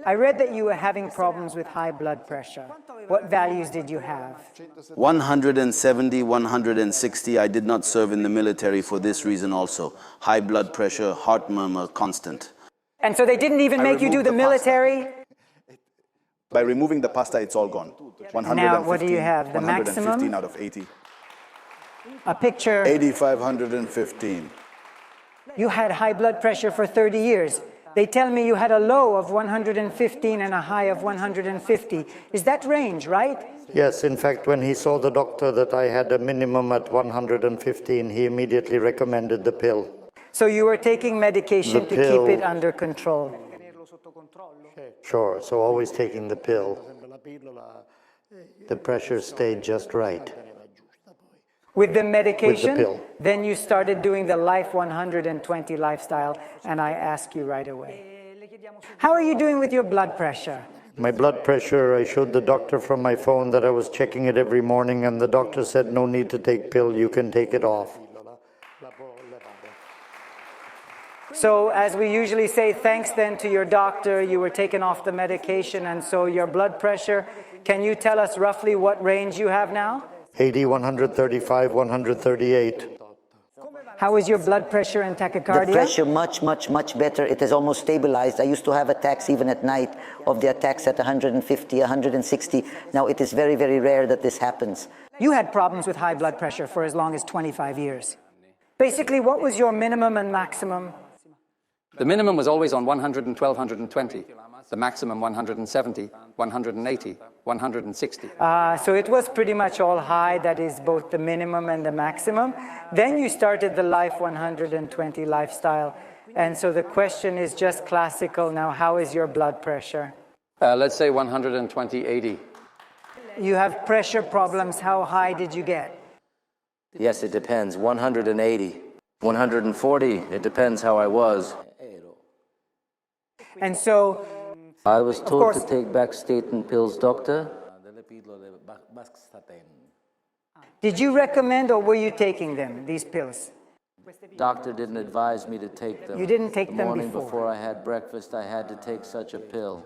I read that you were having problems with high blood pressure. What values did you have? 170, 160. I did not serve in the military for this reason also. High blood pressure, heart murmur, constant. And so they didn't even make you do the military? By removing the pasta, it's all gone. 115, now, what do you have? The 115 maximum? out of 80. A picture. 8,515. You had high blood pressure for 30 years. They tell me you had a low of 115 and a high of 150. Is that range, right? Yes, in fact, when he saw the doctor that I had a minimum at 115, he immediately recommended the pill. So you were taking medication to keep it under control? Sure, so always taking the pill. The pressure stayed just right. With the medication, with the pill. Then you started doing the Life 120 lifestyle, and I ask you right away. How are you doing with your blood pressure? My blood pressure, I showed the doctor from my phone that I was checking it every morning, and the doctor said, no need to take pill, you can take it off. So as we usually say, thanks then to your doctor, you were taken off the medication, and so your blood pressure, can you tell us roughly what range you have now? 80, 135, 138. How is your blood pressure and tachycardia? The pressure much better. It has almost stabilized. I used to have attacks even at night of the attacks at 150, 160. Now it is very, very rare that this happens. You had problems with high blood pressure for as long as 25 years. Basically, what was your minimum and maximum? The minimum was always on 112, 120. The maximum 170, 180, 160. So it was pretty much all high, that is both the minimum and the maximum. Then you started the Life 120 lifestyle. And so the question is just classical now, how is your blood pressure? Let's say 120, 80. You have pressure problems, how high did you get? Yes, it depends. 180. 140, it depends how I was. And so, I was told to take Baxtatin pills, doctor. Did you recommend or were you taking them, these pills? Doctor didn't advise me to take them. You didn't take the them morning before I had breakfast, I had to take such a pill.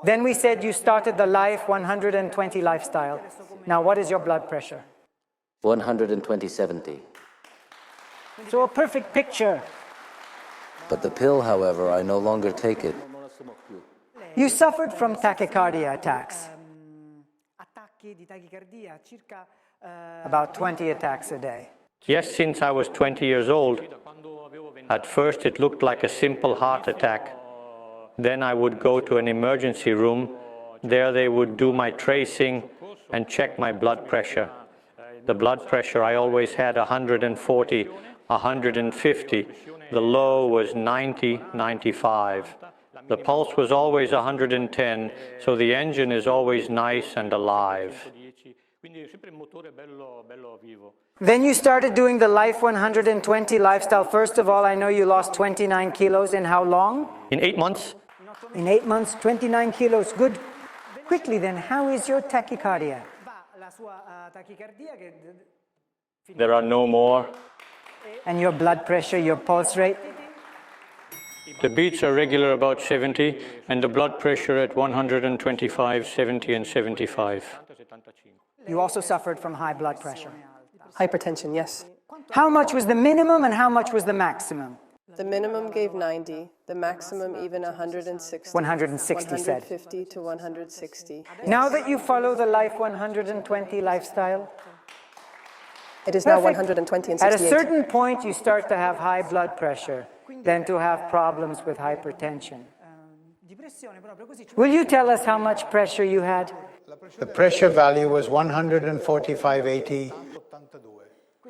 Then we said you started the Life 120 lifestyle. Now what is your blood pressure? 120/70. So a perfect picture. But the pill, however, I no longer take it. You suffered from tachycardia attacks. About 20 attacks a day. Yes, since I was 20 years old. At first it looked like a simple heart attack. Then I would go to an emergency room. There they would do my tracing and check my blood pressure. The blood pressure I always had 140, 150. The low was 90, 95. The pulse was always 110, so the engine is always nice and alive. Then you started doing the Life 120 lifestyle. First of all, I know you lost 29 kilos in how long? In 8 months. In 8 months, 29 kilos. Good. Quickly then, how is your tachycardia? There are no more. And your blood pressure, your pulse rate? The beats are regular about 70, and the blood pressure at 125, 70, and 75. You also suffered from high blood pressure. Hypertension, yes. How much was the minimum and how much was the maximum? The minimum gave 90, the maximum even 160. 160 said. 150 to 160. Yes. Now that you follow the Life 120 lifestyle? It is now 120 and 68. At a certain point, you start to have high blood pressure, then to have problems with hypertension. Will you tell us how much pressure you had? The pressure value was 145/80.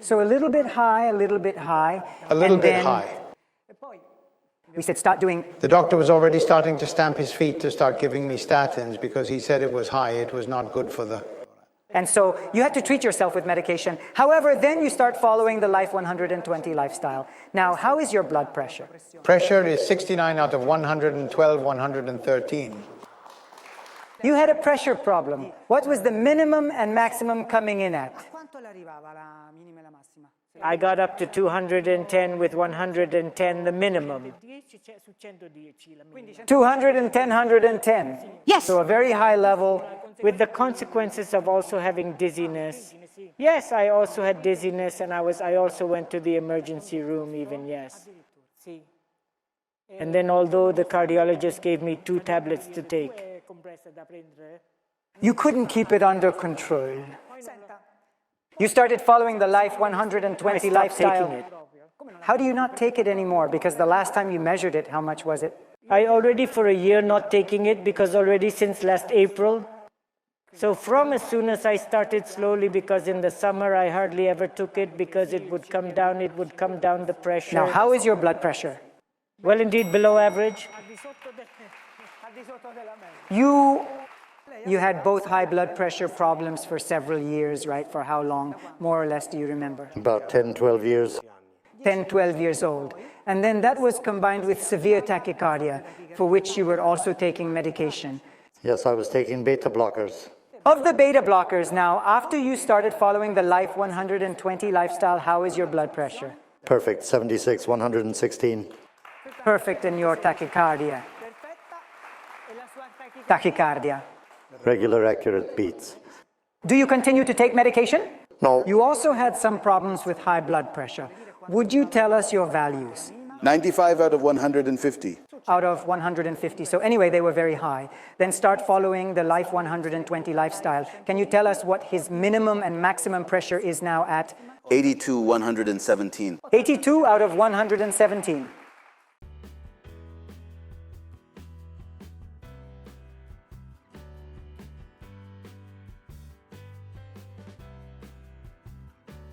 So a little bit high, a little bit high. A little bit high. We said start doing... The doctor was already starting to stamp his feet to start giving me statins because he said it was high, it was not good for the... And so you had to treat yourself with medication. However, then you start following the Life 120 lifestyle. Now, how is your blood pressure? Pressure is 69 out of 112, 113. You had a pressure problem. What was the minimum and maximum coming in at? I got up to 210 with 110 the minimum. 210, 110. Yes. So a very high level with the consequences of also having dizziness. Yes, I also had dizziness and I also went to the emergency room even, yes. And then although the cardiologist gave me 2 tablets to take, you couldn't keep it under control. You started following the Life 120 lifestyle. taking it. How do you not take it anymore? Because the last time you measured it, how much was it? I already for a year not taking it because already since last April. So from as soon as I started slowly, because in the summer I hardly ever took it because it would come down the pressure. Now, how is your blood pressure? Well, indeed, below average. You had both high blood pressure problems for several years, right? For how long, more or less, do you remember? About 10, 12 years. 10, 12 years old. And then that was combined with severe tachycardia, for which you were also taking medication. Yes, I was taking beta blockers. Of the beta blockers now, after you started following the Life 120 lifestyle, how is your blood pressure? Perfect, 76, 116. Perfect in your tachycardia. Tachycardia. Regular, accurate beats. Do you continue to take medication? No. You also had some problems with high blood pressure. Would you tell us your values? 95 out of 150. Out of 150. So anyway, they were very high. Then start following the Life 120 lifestyle. Can you tell us what his minimum and maximum pressure is now at? 82, 117. 82 out of 117.